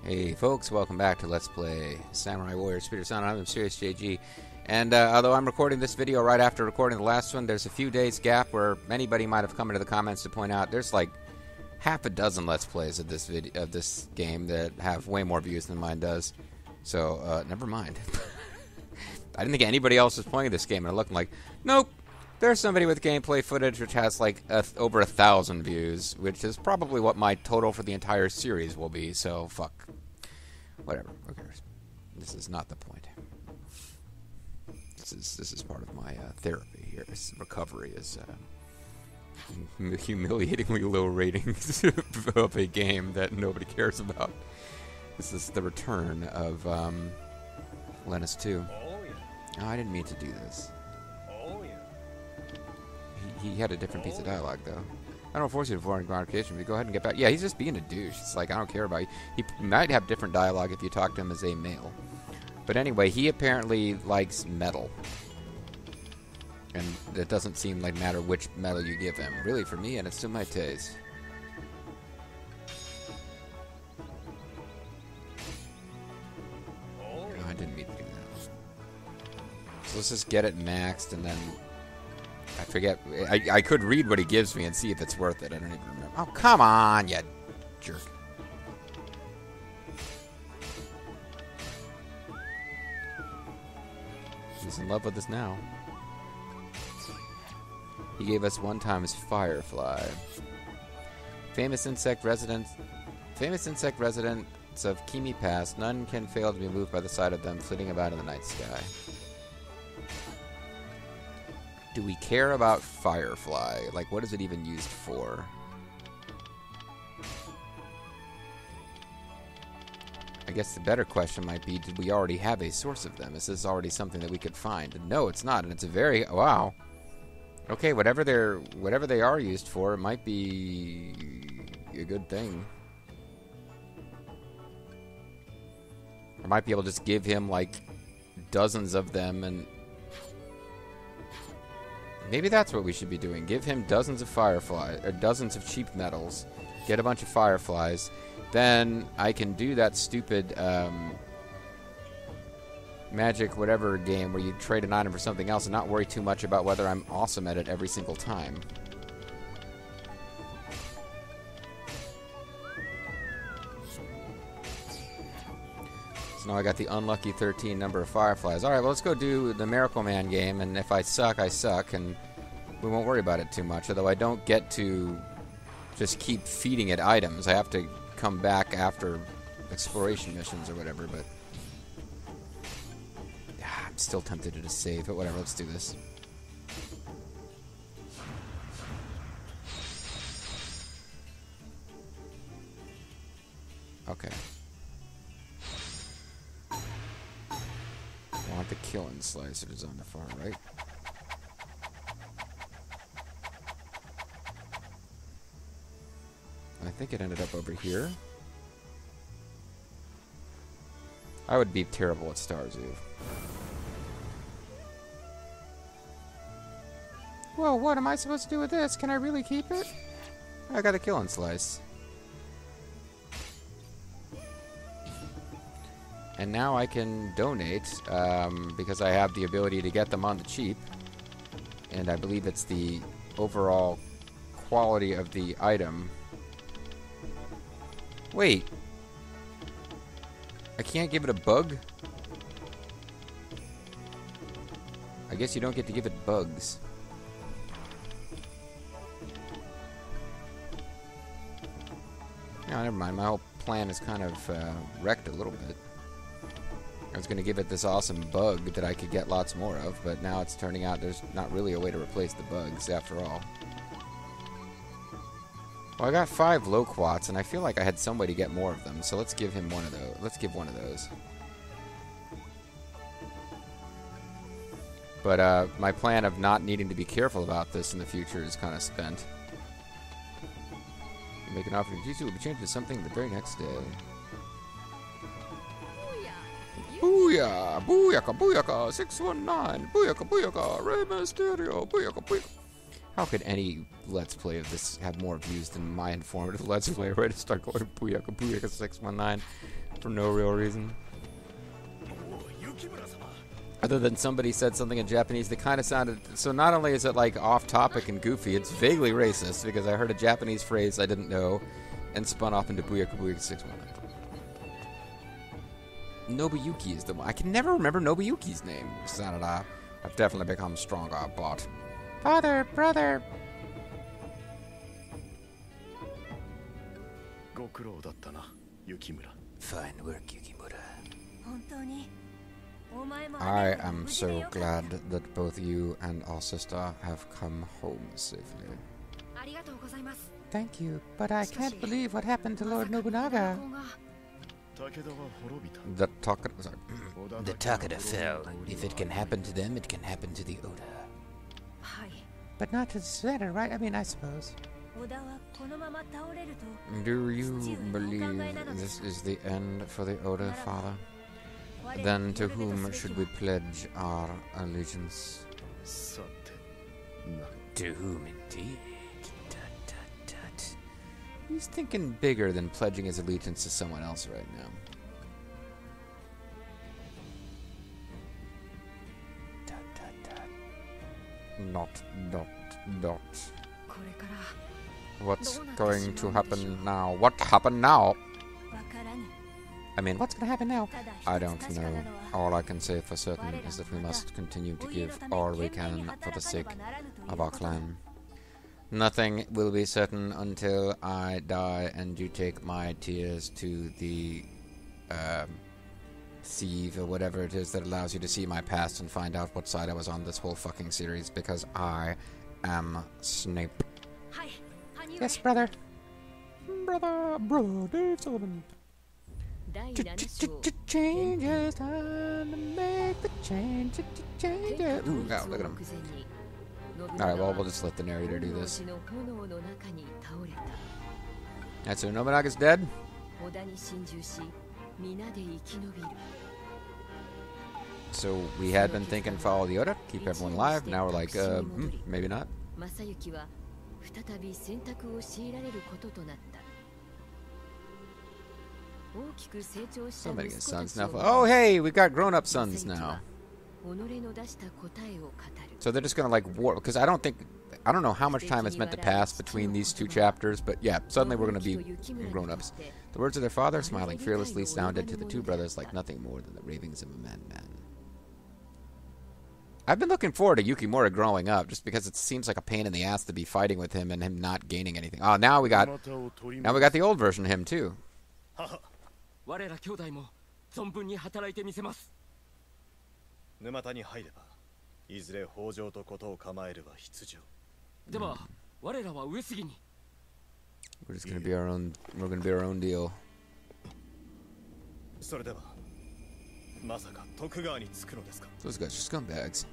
Hey folks, welcome back to Let's Play Samurai Warrior Spirit of Sanada. I'm Serious JG, and although I'm recording this video right after recording the last one, there's a few days gap where anybody might have come into the comments to point out there's like half a dozen Let's Plays of this game that have way more views than mine does. So never mind. I didn't think anybody else was playing this game, and I looked like, nope. There's somebody with gameplay footage which has like over 1,000 views, which is probably what my total for the entire series will be, so fuck. Whatever, who cares? This is not the point. This is part of my therapy here. This recovery is humiliatingly low ratings of a game that nobody cares about. This is the return of Lennis 2. Oh, I didn't mean to do this. He had a different piece of dialogue, though. I don't force you to foreign convocation, but go ahead and get back. Yeah, he's just being a douche. It's like, I don't care about you. He might have different dialogue if you talk to him as a male. But anyway, he apparently likes metal. And it doesn't seem like matter which metal you give him. Really, for me, and it's to my taste. Oh, I didn't mean to do that. So let's just get it maxed, and then... I forget. I could read what he gives me and see if it's worth it. I don't even remember. Oh, come on, you jerk. He's in love with us now. He gave us one time his firefly. Famous insect residents of Kimi Pass. None can fail to be moved by the sight of them flitting about in the night sky. Do we care about Firefly? Like, what is it even used for? I guess the better question might be, did we already have a source of them? Is this already something that we could find? And no, it's not, and it's a very... Wow. Okay, whatever they are used for, it might be a good thing. I might be able to just give him, like, dozens of them and... Maybe that's what we should be doing. Give him dozens of fireflies, or dozens of cheap metals. Get a bunch of fireflies. Then I can do that stupid magic whatever game where you trade an item for something else and not worry too much about whether I'm awesome at it every single time. So now I got the unlucky 13 number of fireflies. Alright, well, let's go do the Miracle Man game, and if I suck, I suck, and we won't worry about it too much, although I don't get to just keep feeding it items. I have to come back after exploration missions or whatever, but... I'm still tempted to just save, but whatever, let's do this. Okay. I want the killing slicers on the far right. I think it ended up over here. I would be terrible at Stars Eve. Well, what am I supposed to do with this? Can I really keep it? I got a killing slice. And now I can donate, because I have the ability to get them on the cheap. And I believe it's the overall quality of the item. Wait. I can't give it a bug? I guess you don't get to give it bugs. No, never mind. My whole plan is kind of wrecked a little bit. I was going to give it this awesome bug that I could get lots more of, but now it's turning out there's not really a way to replace the bugs after all. Well, I got 5 loquats, and I feel like I had some way to get more of them, so let's give him one of those. Let's give one of those. But my plan of not needing to be careful about this in the future is kind of spent. You make an offer to Jujutsu will be changed to something the very next day. Booyah! Booyaka! Booyaka! 619! Booyaka! Booyaka! Rey Mysterio! Booyaka! Booyaka! How could any Let's Play of this have more views than my informative Let's Play? Right to start going Booyaka Booyaka 619. For no real reason. Other than somebody said something in Japanese that kind of sounded... So not only is it like off-topic and goofy, it's vaguely racist because I heard a Japanese phrase I didn't know and spun off into Booyaka Booyaka 619. Nobuyuki is the one. I can never remember Nobuyuki's name. Sanada. I've definitely become stronger, but... Father, brother... Fine work, Yukimura. I am so glad that both you and our sister have come home safely. Thank you, but I can't believe what happened to Lord Nobunaga. The Takeda fell. If it can happen to them, it can happen to the Oda. But not to Sanada, right? I mean, I suppose. Do you believe this is the end for the Oda, Father? Then to whom should we pledge our allegiance? To whom indeed? He's thinking bigger than pledging his allegiance to someone else right now. Not. What's going to happen now? What happened now? I mean, what's going to happen now? I don't know. All I can say for certain is that we must continue to give all we can for the sake of our clan. Nothing will be certain until I die and you take my tears to the sieve or whatever it is that allows you to see my past and find out what side I was on this whole fucking series, because I am Snape. Yes, brother. Brother Dave Sullivan. Changes, time to make the change. Ooh, wow, look at him. Alright, well, we'll just let the narrator do this. Alright, so Nobunaga's dead? So we had been thinking follow the Oda, keep everyone alive. Now we're like, maybe not. So many sons now. Oh, hey, we've got grown-up sons now. So they're just gonna like war, because I don't know how much time is meant to pass between these two chapters, but yeah, suddenly we're gonna be grown-ups. The words of their father, smiling fearlessly, sounded to the two brothers like nothing more than the ravings of a madman. I've been looking forward to Yukimura growing up, just because it seems like a pain in the ass to be fighting with him and him not gaining anything. Oh, now we got the old version of him too. What is gonna be our own? We're gonna be our own deal. Those guys are scumbags.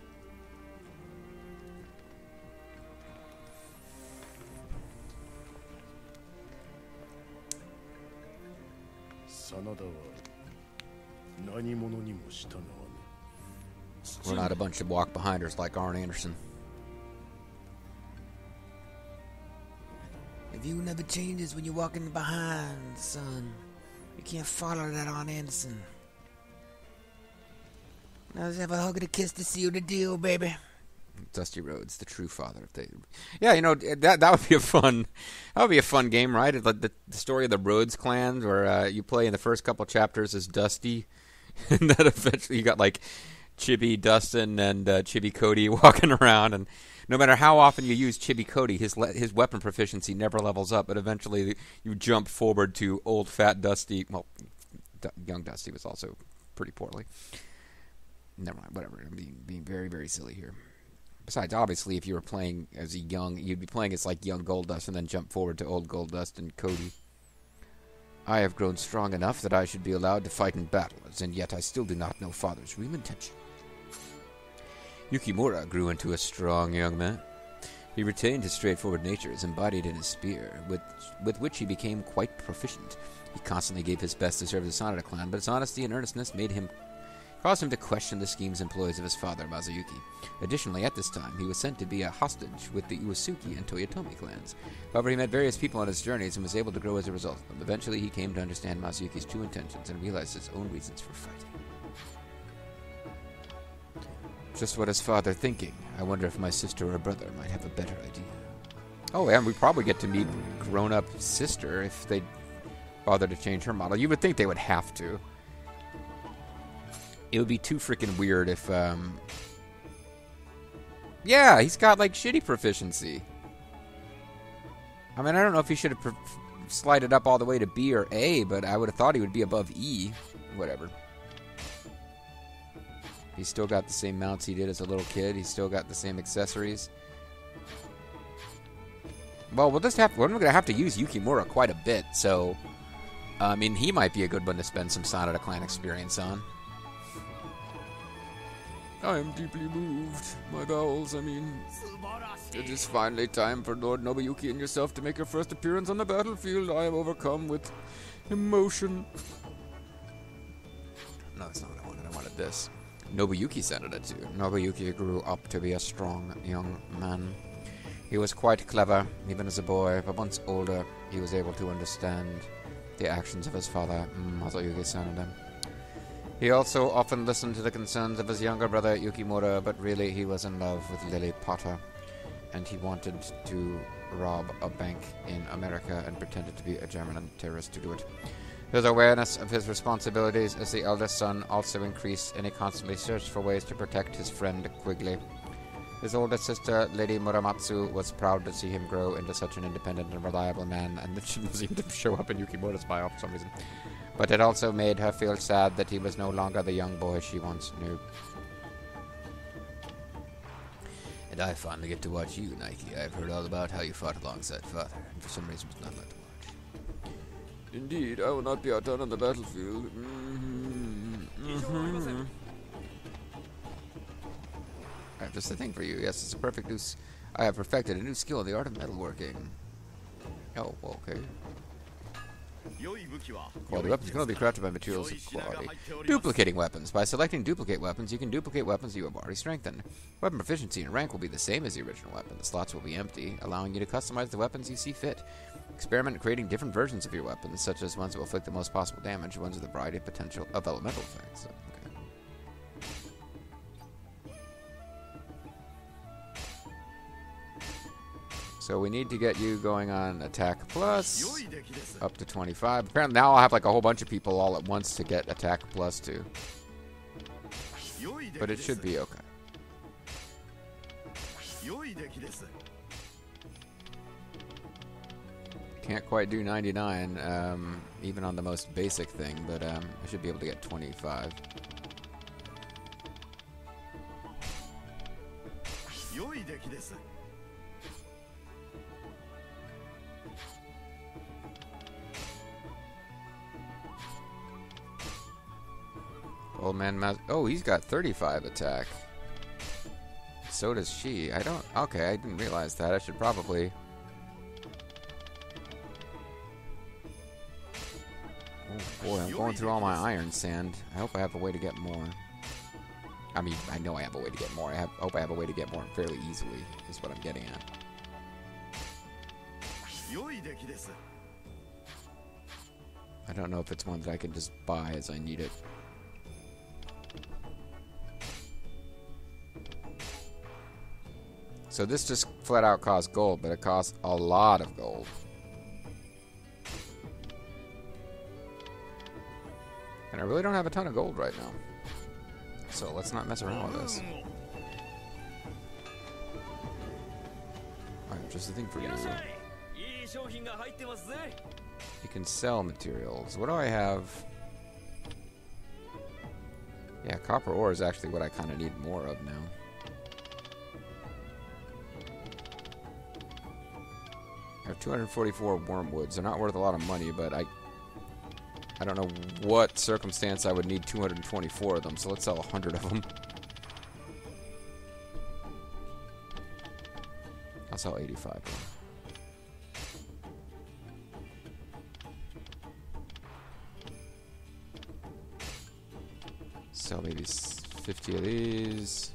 We're not a bunch of walk-behinders like Arn Anderson. The view never changes when you're walking behind, son. You can't follow that Arn Anderson. Now let's have a hug and a kiss to seal the deal, baby. Dusty Rhodes, the true father of the... Yeah, you know, that would be a fun... That would be a fun game, right? The story of the Rhodes clan, where you play in the first couple chapters as Dusty, and then eventually you got, like, Chibi Dustin and Chibi Cody walking around, and no matter how often you use Chibi Cody, his weapon proficiency never levels up, but eventually you jump forward to old fat Dusty. Well, young Dusty was also pretty poorly. Never mind, whatever. I'm being very, very silly here. Besides, obviously, if you were playing as a young, you'd be playing as like young Goldust and then jump forward to old Goldust and Cody. I have grown strong enough that I should be allowed to fight in battles, and yet I still do not know Father's real intention. Yukimura grew into a strong young man. He retained his straightforward nature as embodied in his spear, with which he became quite proficient. He constantly gave his best to serve the Sanada clan, but his honesty and earnestness made him caused him to question the schemes and ploys of his father, Mazuyuki. Additionally, at this time, he was sent to be a hostage with the Uesugi and Toyotomi clans. However, he met various people on his journeys and was able to grow as a result of them. Eventually, he came to understand Mazuyuki's true intentions and realized his own reasons for fighting. Just what his father thinking. I wonder if my sister or brother might have a better idea. Oh, and we probably get to meet grown-up sister if they bother to change her model. You would think they would have to. It would be too freaking weird if, yeah, he's got, like, shitty proficiency. I mean, I don't know if he should have slided up all the way to B or A, but I would have thought he would be above E. Whatever. He's still got the same mounts he did as a little kid. He's still got the same accessories. Well, we're going to have to use Yukimura quite a bit, so... I mean, he might be a good one to spend some Sanada clan experience on. I am deeply moved. My bowels, I mean... It is finally time for Lord Nobuyuki and yourself to make your first appearance on the battlefield. I am overcome with emotion. No, that's not what I wanted. I wanted this. Nobuyuki Sanada too. Nobuyuki grew up to be a strong young man. He was quite clever, even as a boy, but once older, he was able to understand the actions of his father, Mazuyuki Sanada. He also often listened to the concerns of his younger brother, Yukimura, but really he was in love with Lily Potter, and he wanted to rob a bank in America and pretended to be a German terrorist to do it. His awareness of his responsibilities as the eldest son also increased, and he constantly searched for ways to protect his friend Quigley. His older sister, Lady Muramatsu, was proud to see him grow into such an independent and reliable man, and that she seemed to show up in Yukimura's bio for some reason. But it also made her feel sad that he was no longer the young boy she once knew. And I finally get to watch you, Nike. I've heard all about how you fought alongside Father, and for some reason was not allowed to watch. Indeed, I will not be outdone on the battlefield. I have just a thing for you. Yes, it's a perfect new... I have perfected a new skill in the art of metalworking. Oh, okay. Quality weapons can only be crafted by materials of quality. Duplicating weapons. By selecting duplicate weapons, you can duplicate weapons you have already strengthened. Weapon proficiency and rank will be the same as the original weapon. The slots will be empty, allowing you to customize the weapons you see fit. Experiment in creating different versions of your weapons, such as ones that will inflict the most possible damage, ones with a variety of potential of elemental effects. Okay. So we need to get you going on attack plus up to 25. Apparently now I'll have like a whole bunch of people all at once to get attack plus too. But it should be okay. Can't quite do 99, even on the most basic thing, but I should be able to get 25. Old man oh, he's got 35 attack. So does she. Okay, I didn't realize that. I should probably... Oh boy, I'm going through all my iron sand. I hope I have a way to get more. I mean, I know I have a way to get more. I hope I have a way to get more fairly easily, is what I'm getting at. I don't know if it's one that I can just buy as I need it. So this just flat out costs gold, but it costs a lot of gold. And I really don't have a ton of gold right now. So let's not mess around with this. Alright, just a thing for you. You can sell materials. What do I have? Yeah, copper ore is actually what I kind of need more of now. I have 244 wormwoods. They're not worth a lot of money, but I don't know what circumstance I would need 224 of them, so let's sell 100 of them. I'll sell 85 of them. sell maybe 50 of these.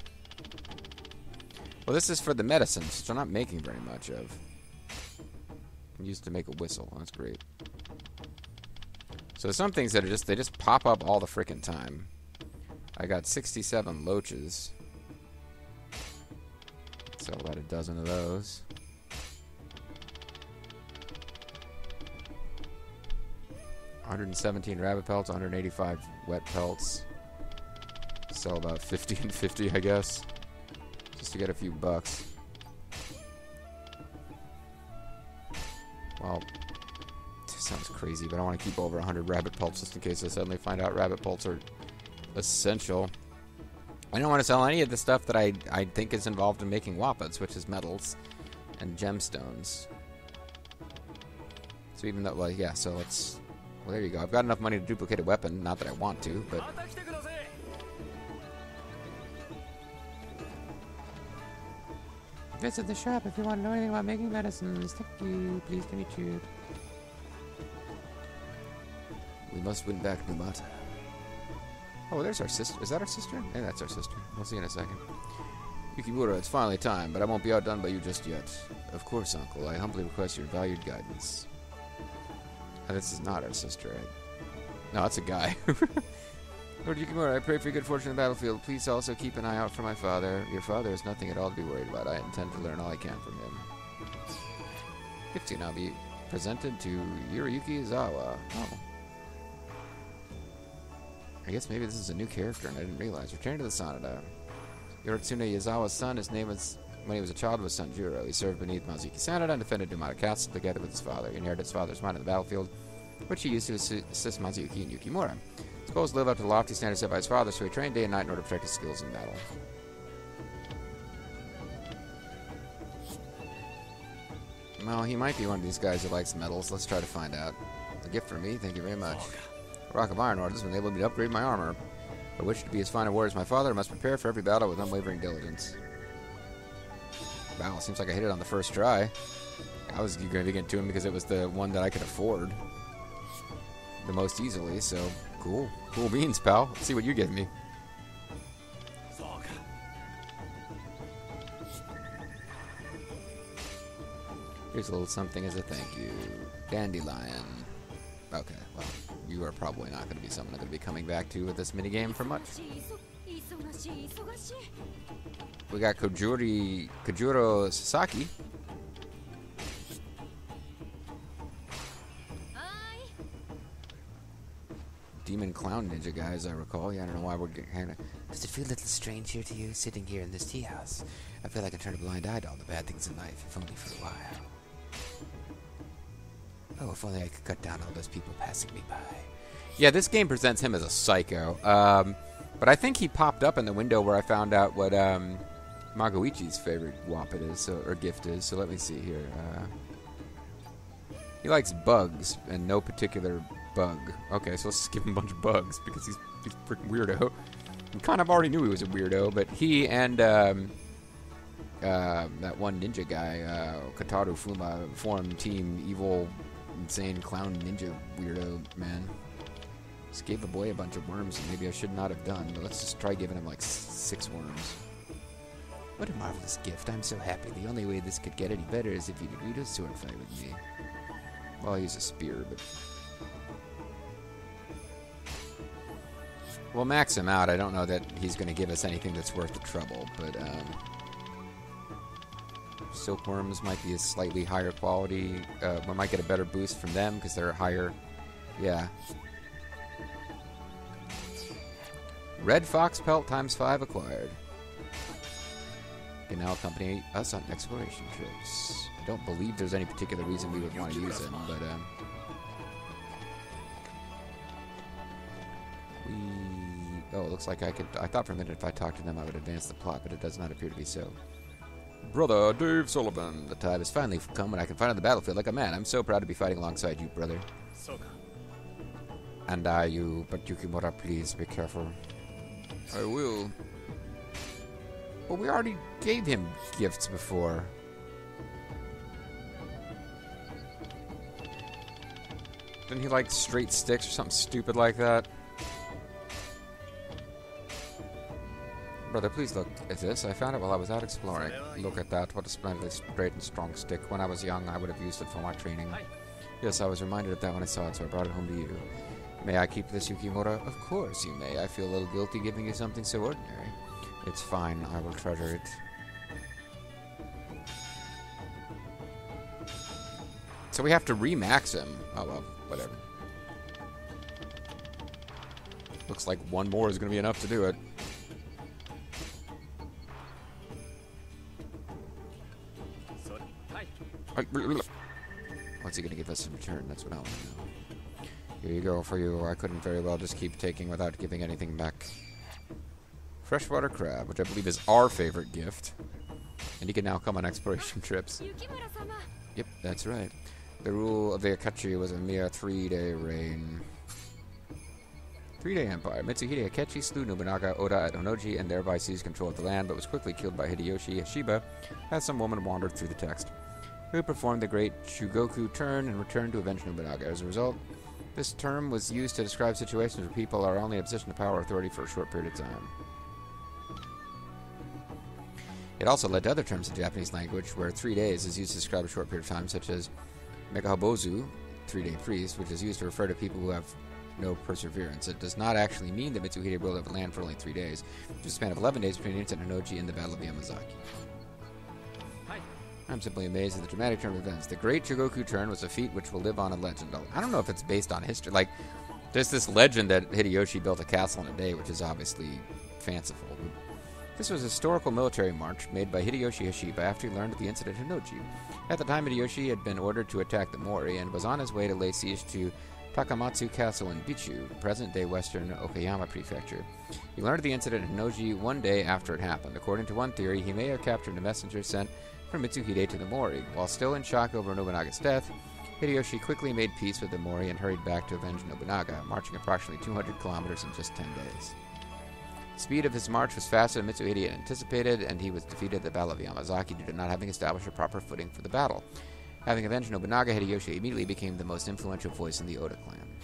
Well, this is for the medicines, which I'm not making very much of. I'm used to make a whistle. That's great. So some things that are just, they just pop up all the frickin' time. I got 67 loaches. Sell about a dozen of those. $117 rabbit pelts, 185 wet pelts. Sell about 50 and 50, I guess. Just to get a few bucks. Well, this sounds crazy, but I want to keep over 100 rabbit pelts just in case I suddenly find out rabbit pelts are essential. I don't want to sell any of the stuff that I think is involved in making wapas, which is metals and gemstones. So even though, well, yeah, so let's... Well, there you go. I've got enough money to duplicate a weapon. Not that I want to, but... Visit the shop if you want to know anything about making medicines. Thank you. Please give me cheap. We must win back Numata. Oh, there's our sister. Is that our sister? Yeah, that's our sister. We'll see in a second. Yukimura, it's finally time, but I won't be outdone by you just yet. Of course, Uncle. I humbly request your valued guidance. Oh, this is not our sister, right? No, that's a guy. Lord Yukimura, I pray for your good fortune in the battlefield. Please also keep an eye out for my father. Your father has nothing at all to be worried about. I intend to learn all I can from him. Gift to now be presented to Yuriyuki Izawa. Oh. I guess maybe this is a new character and I didn't realize. Return to the Sanada. Yoritsune Yazawa's son, his name was, when he was a child, was Sanjuro. He served beneath Mazuki Sanada and defended Numata Castle together with his father. He inherited his father's mind on the battlefield, which he used to assist Mazuki and Yukimura. His goal was to live up to the lofty standards set by his father, so he trained day and night in order to protect his skills in battle. Well, he might be one of these guys who likes metals. Let's try to find out. A gift from me, thank you very much. A rock of iron ore. This has enabled me to upgrade my armor. If I wish to be as fine a warrior as my father, I must prepare for every battle with unwavering diligence. Wow, seems like I hit it on the first try. I was going to get to him because it was the one that I could afford the most easily, so cool. Cool beans, pal. Let's see what you give me. Here's a little something as a thank you. Dandelion. Okay, well, you are probably not going to be someone I'm going to be coming back to with this minigame for much. We got Kojuro Sasaki. Demon Clown Ninja guy, as I recall. Yeah, I don't know why we're kind of... Does it feel a little strange here to you, sitting here in this tea house? I feel like I turned a blind eye to all the bad things in life, if only for a while. Oh, if only I could cut down all those people passing me by. Yeah, this game presents him as a psycho. But I think he popped up in the window where I found out what Magoichi's favorite wampet is, so, or gift is. So let me see here. He likes bugs, and no particular bug. Okay, so let's just give him a bunch of bugs, because he's a freaking weirdo. We kind of already knew he was a weirdo, but he and that one ninja guy, Kataru Fuma, formed Team Evil... Insane clown ninja weirdo man. Just gave the boy a bunch of worms and maybe I should not have done, but let's just try giving him like 6 worms. What a marvelous gift. I'm so happy. The only way this could get any better is if you'd agree to a sword fight with me. Well, he's a spear, but... We'll max him out. I don't know that he's going to give us anything that's worth the trouble, but silkworms might be a slightly higher quality. We might get a better boost from them because they're higher. Yeah. Red fox pelt times 5 acquired. Can now accompany us on exploration trips. I don't believe there's any particular reason we would want to use him, but oh, it looks like I could. I thought for a minute if I talked to them I would advance the plot, but it does not appear to be so. Brother Dave Sullivan, the time has finally come when I can fight on the battlefield like a man. I'm so proud to be fighting alongside you, brother. And you, but Yukimura, please be careful. I will. Well, we already gave him gifts before. Didn't he like straight sticks or something stupid like that? Brother, please look at this. I found it while I was out exploring. Look at that. What a splendidly straight and strong stick. When I was young, I would have used it for my training. Yes, I was reminded of that when I saw it, so I brought it home to you. May I keep this, Yukimura? Of course you may. I feel a little guilty giving you something so ordinary. It's fine. I will treasure it. So we have to remax him. Oh well, whatever. Looks like one more is going to be enough to do it. What's he going to give us in return? That's what I want to know. Here you go for you. I couldn't very well just keep taking without giving anything back. Freshwater crab, which I believe is our favorite gift. And he can now come on exploration trips. Yep, that's right. The rule of the Akachi was a mere 3-day reign. 3-day empire. Mitsuhide Akechi slew Nobunaga, Oda at Onoji, and thereby seized control of the land, but was quickly killed by Hideyoshi Hashiba as some woman wandered through the text, who performed the great Shugoku turn and returned to avenge Nobunaga. As a result, this term was used to describe situations where people are only in a position of power or authority for a short period of time. It also led to other terms in Japanese language where 3 days is used to describe a short period of time, such as Megahabozu, 3-day priest, which is used to refer to people who have no perseverance. It does not actually mean that Mitsuhide ruled over land for only 3 days, which is a span of 11 days between Inta and Onoji and the Battle of Yamazaki. I'm simply amazed at the dramatic turn of events. The Great Shugoku Turn was a feat which will live on in legend. I don't know if it's based on history. Like, there's this legend that Hideyoshi built a castle in a day, which is obviously fanciful. This was a historical military march made by Hideyoshi Hashiba after he learned of the incident in Noji. At the time, Hideyoshi had been ordered to attack the Mori and was on his way to lay siege to Takamatsu Castle in Bichu, present-day western Okayama Prefecture. He learned of the incident in Noji one day after it happened. According to one theory, he may have captured a messenger sent from Mitsuhide to the Mori. While still in shock over Nobunaga's death, Hideyoshi quickly made peace with the Mori and hurried back to avenge Nobunaga, marching approximately 200 kilometers in just 10 days. The speed of his march was faster than Mitsuhide had anticipated, and he was defeated at the Battle of Yamazaki due to not having established a proper footing for the battle. Having avenged Nobunaga, Hideyoshi immediately became the most influential voice in the Oda clan.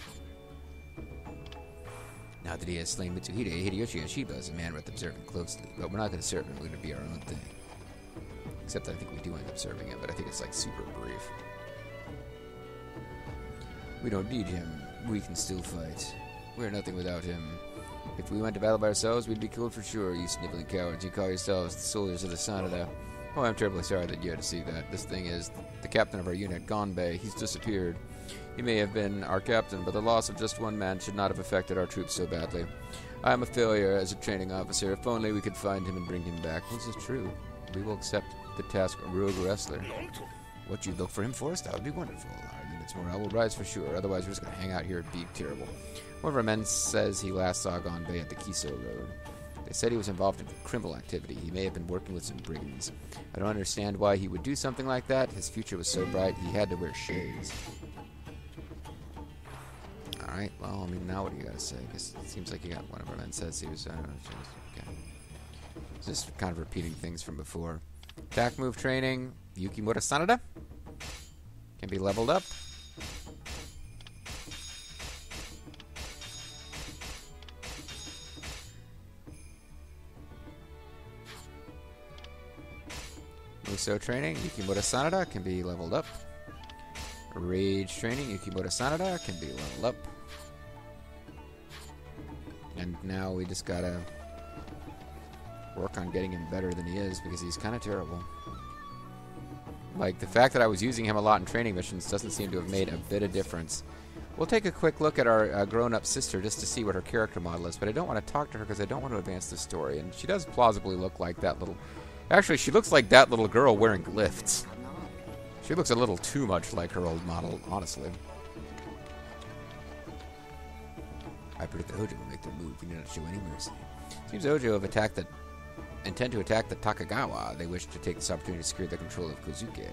Now that he has slain Mitsuhide, Hideyoshi Hashiba is a man worth observing closely, but we're not going to serve him, we're going to be our own thing. Except I think we do end up serving him, but I think it's like super brief. We don't need him, we can still fight. We're nothing without him. If we went to battle by ourselves, we'd be killed for sure, you sniveling cowards. You call yourselves the soldiers of the Sanada. Oh, I'm terribly sorry that you had to see that. This thing is the captain of our unit, Gonbei. He's disappeared. He may have been our captain, but the loss of just one man should not have affected our troops so badly. I am a failure as a training officer. If only we could find him and bring him back. This is true. We will accept the task of rogue wrestler. What you look for him for us? That would be wonderful. Our unit's morale will rise for sure. Otherwise, we're just going to hang out here and be terrible. One of our men says he last saw Gonbei at the Kiso Road. They said he was involved in criminal activity. He may have been working with some brigands. I don't understand why he would do something like that. His future was so bright, he had to wear shades. Alright, well, I mean, now what do you got to say? Because it seems like you got one of our men says he was, okay. Just kind of repeating things from before. Attack move training. Yukimura Sanada. Can be leveled up. Musou Training, Yukimura Sanada can be leveled up. Rage Training, Yukimura Sanada can be leveled up. And now we just gotta work on getting him better than he is, because he's kind of terrible. Like, the fact that I was using him a lot in training missions doesn't seem to have made a bit of difference. We'll take a quick look at our grown-up sister just to see what her character model is, but I don't want to talk to her because I don't want to advance the story. And she does plausibly look like that little... Actually, she looks like that little girl wearing glyphs. She looks a little too much like her old model, honestly. I predict that Hojo will make their move. We do not show any mercy. Seems Hojo have intend to attack the Takagawa. They wish to take this opportunity to secure the control of Kozuke.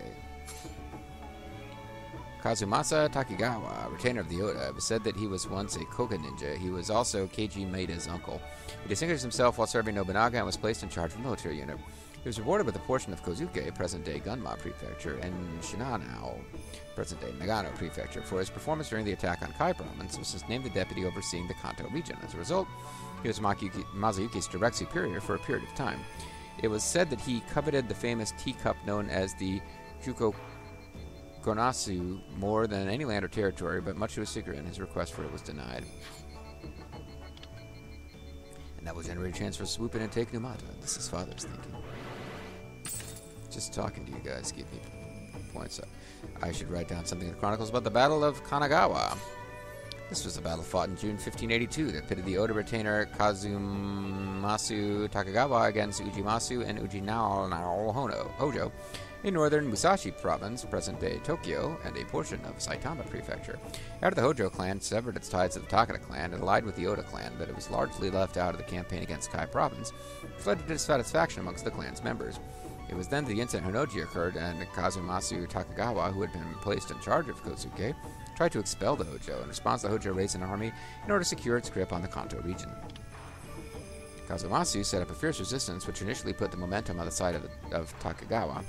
Kazumasa Takigawa, retainer of the Oda, was said that he was once a Koga ninja. He was also Keiji Maeda's uncle. He distinguished himself while serving Nobunaga and was placed in charge of a military unit. He was rewarded with a portion of Kozuke, present-day Gunma Prefecture, and Shinano, present-day Nagano Prefecture, for his performance during the attack on Kai Province, was named the deputy overseeing the Kanto region. As a result, he was Masayuki's direct superior for a period of time. It was said that he coveted the famous teacup known as the Juko Konasu more than any land or territory, but much to his secret, and his request for it was denied. And that will generate a chance for swoop in and take Numata. This is Father's thinking. Just talking to you guys give me points. I should write down something in the chronicles about the Battle of Kanagawa. This was a battle fought in June 1582 that pitted the Oda retainer Kazumasu Takagawa against Ujimasu and Ujinao Hojo in northern Musashi Province, present-day Tokyo, and a portion of Saitama Prefecture. After the Hojo clan severed its ties to the Takeda clan, it allied with the Oda clan, but it was largely left out of the campaign against Kai Province, which led to dissatisfaction amongst the clan's members. It was then the incident Honoji occurred, and Kazumasu Takagawa, who had been placed in charge of Kozuke, tried to expel the Hojo. In response, the Hojo raised an army in order to secure its grip on the Kanto region. Kazumasu set up a fierce resistance, which initially put the momentum on the side of Takagawa,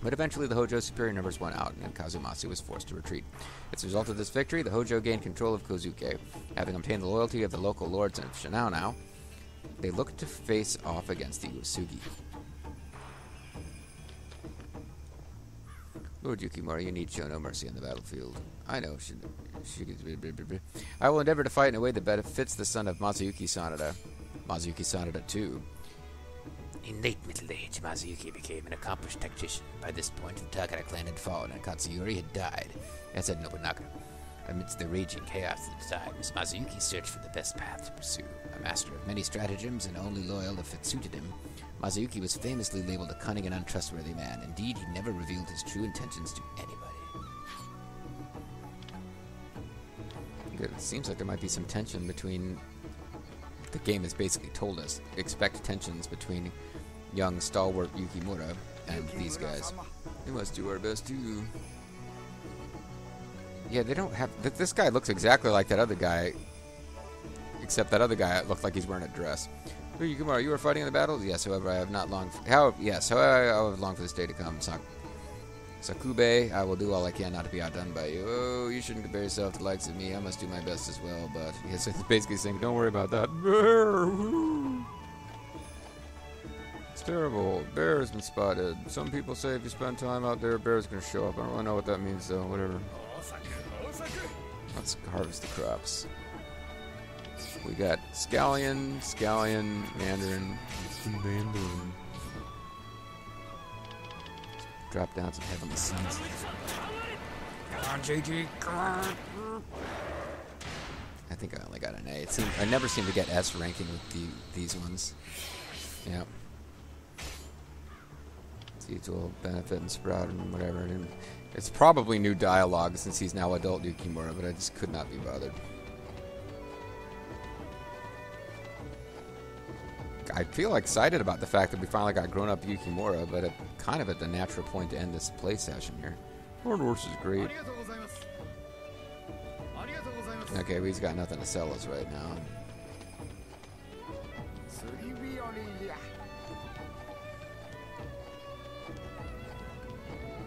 but eventually the Hojo's superior numbers won out, and Kazumasu was forced to retreat. As a result of this victory, the Hojo gained control of Kozuke. Having obtained the loyalty of the local lords of Shinano, they looked to face off against the Uesugi. Lord Yukimura, you need show no mercy on the battlefield. I know. I will endeavor to fight in a way that befits the son of Masayuki Sanada. Masayuki Sanada, too. In late middle age, Masayuki became an accomplished tactician. By this point, the Takeda clan had fallen and Katsuyori had died, as had Nobunaga. Amidst the raging chaos of the times, Masayuki searched for the best path to pursue. A master of many stratagems and only loyal if it suited him, Masayuki was famously labeled a cunning and untrustworthy man. Indeed, he never revealed his true intentions to anybody. It seems like there might be some tension between... The game has basically told us, expect tensions between young, stalwart Yukimura and these guys. We must do our best, too. Yeah, they don't have... This guy looks exactly like that other guy, except that other guy looked like he's wearing a dress. Yukimura, you were fighting in the battles? Yes, however, I have not long... however, I have long for this day to come. Sakube, I will do all I can not to be outdone by you. Oh, you shouldn't compare yourself to the likes of me. I must do my best as well, but... Yes, it's basically saying, don't worry about that. It's terrible. Bear has been spotted. Some people say if you spend time out there, a bear's going to show up. I don't really know what that means, though. Whatever. Let's harvest the crops. We got Scallion, Mandarin, Drop down some heavenly seeds. Come on, JG, come on. I think I only got an A. I never seem to get S ranking with these ones. Yeah. Seeds will benefit and sprout and whatever. And it's probably new dialogue since he's now adult Yukimura, but I just could not be bothered. I feel excited about the fact that we finally got grown-up Yukimura, but kind of at the natural point to end this play session here. Lord Horse is great. Okay, well, he's got nothing to sell us right now.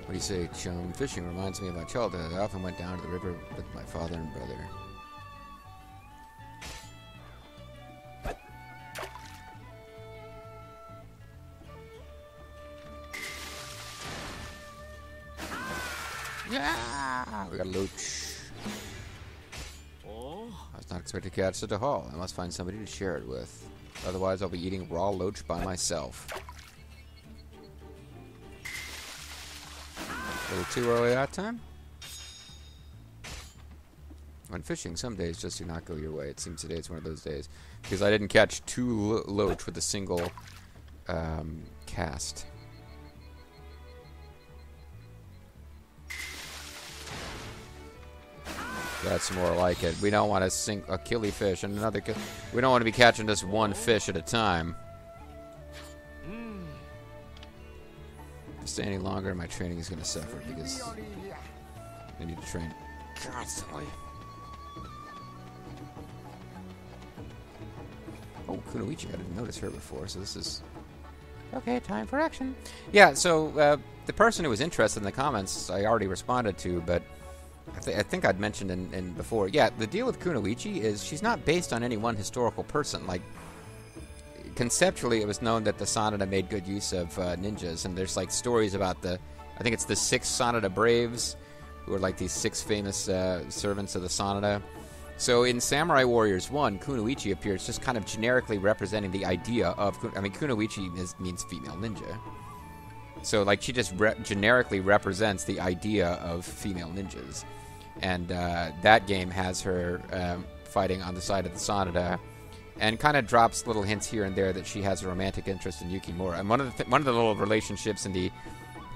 What do you say, chum? Fishing reminds me of my childhood. I often went down to the river with my father and brother. Yeah! We got a loach. I was not expecting to catch such a haul. I must find somebody to share it with. Otherwise, I'll be eating raw loach by myself. A little too early that time? When fishing, some days just do not go your way. It seems today is one of those days. Because I didn't catch two loach with a single cast. That's more like it. We don't want to sink a killifish and another we don't want to be catching just one fish at a time. If I stay any longer, my training is going to suffer because I need to train constantly. Oh, Kunoichi, I didn't notice her before, so this is Okay, time for action. Yeah, so the person who was interested in the comments, I already responded to, but I think I'd mentioned in before. Yeah, the deal with Kunoichi is she's not based on any one historical person. Like, conceptually, it was known that the Sanada made good use of ninjas, and there's like stories about I think it's the 6 Sanada Braves, who are like these 6 famous servants of the Sanada. So in Samurai Warriors 1, Kunoichi appears just kind of generically representing the idea of... Kunoichi means female ninja. So, like, she just generically represents the idea of female ninjas. And that game has her fighting on the side of the Sanada, and kind of drops little hints here and there that she has a romantic interest in Yukimura. And one of the little relationships in the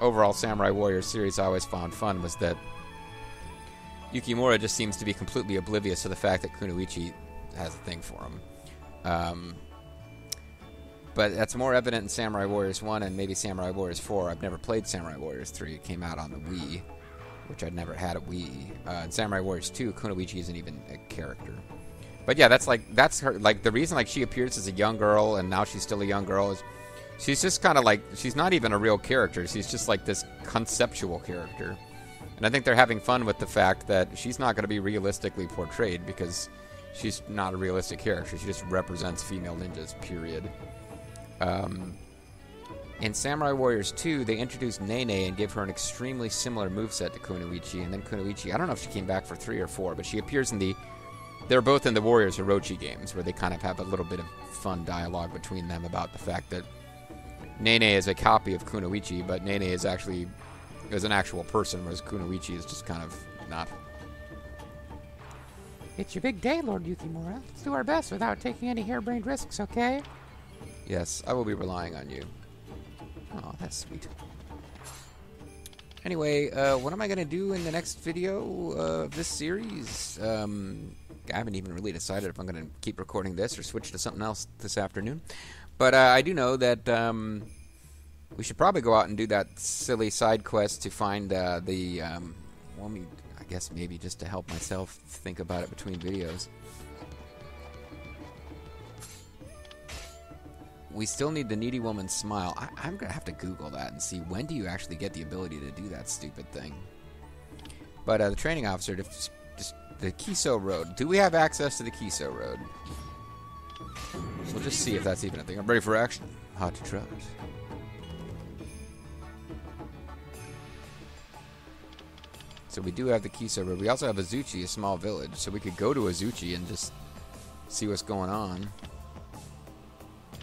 overall Samurai Warriors series I always found fun was that Yukimura just seems to be completely oblivious to the fact that Kunoichi has a thing for him. But that's more evident in Samurai Warriors 1 and maybe Samurai Warriors 4. I've never played Samurai Warriors 3. It came out on the Wii, which I'd never had a Wii. In Samurai Warriors 2, Kunoichi isn't even a character. But yeah, that's her. Like, the reason like she appears as a young girl and now she's still a young girl is she's just kind of like, she's not even a real character. She's just like this conceptual character. And I think they're having fun with the fact that she's not going to be realistically portrayed because she's not a realistic character. She just represents female ninjas, period. In Samurai Warriors 2, they introduced Nene and give her an extremely similar moveset to Kunoichi. And then Kunoichi, I don't know if she came back for 3 or 4, but she appears in they're both in the Warriors Orochi games, where they kind of have a little bit of fun dialogue between them about the fact that Nene is a copy of Kunoichi, but Nene is actually... is an actual person, whereas Kunoichi is just kind of not. It's your big day, Lord Yukimura. Let's do our best without taking any harebrained risks, okay? Yes, I will be relying on you. Oh, that's sweet. Anyway, what am I going to do in the next video of this series? I haven't even really decided if I'm going to keep recording this or switch to something else this afternoon. But I do know that... we should probably go out and do that silly side quest to find I guess maybe just to help myself think about it between videos. We still need the needy woman's smile. I'm going to have to Google that and see when do you actually get the ability to do that stupid thing. But the training officer, the Kiso Road. Do we have access to the Kiso Road? We'll just see if that's even a thing. I'm ready for action. Hot to trot. So we do have the Kiso Road. We also have Azuchi, a small village. So we could go to Azuchi and just see what's going on.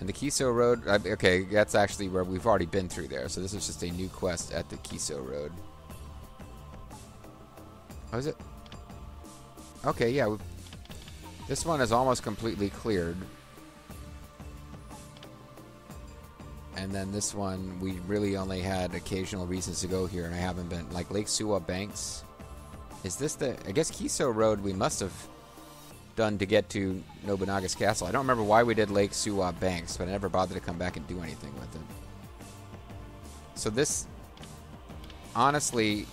And the Kiso Road... okay, that's actually where we've already been through there. So this is just a new quest at the Kiso Road. Oh, is it? Okay, yeah. This one is almost completely cleared. And then this one, we really only had occasional reasons to go here, and I haven't been. Like Lake Suwa Banks. Is this the... I guess Kiso Road we must have done to get to Nobunaga's castle. I don't remember why we did Lake Suwa Banks, but I never bothered to come back and do anything with it. So this... honestly,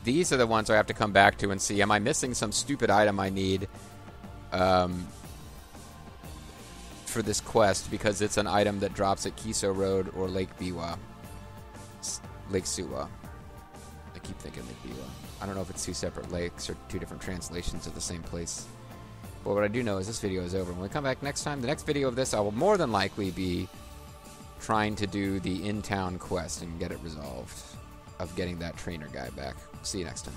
these are the ones I have to come back to and see. Am I missing some stupid item I need for this quest because it's an item that drops at Kiso Road or Lake Biwa. Lake Suwa. I keep thinking Lake Biwa. I don't know if it's 2 separate lakes or 2 different translations of the same place. But what I do know is this video is over. When we come back next time, the next video of this, I will more than likely be trying to do the in-town quest and get it resolved of getting that trainer guy back. See you next time.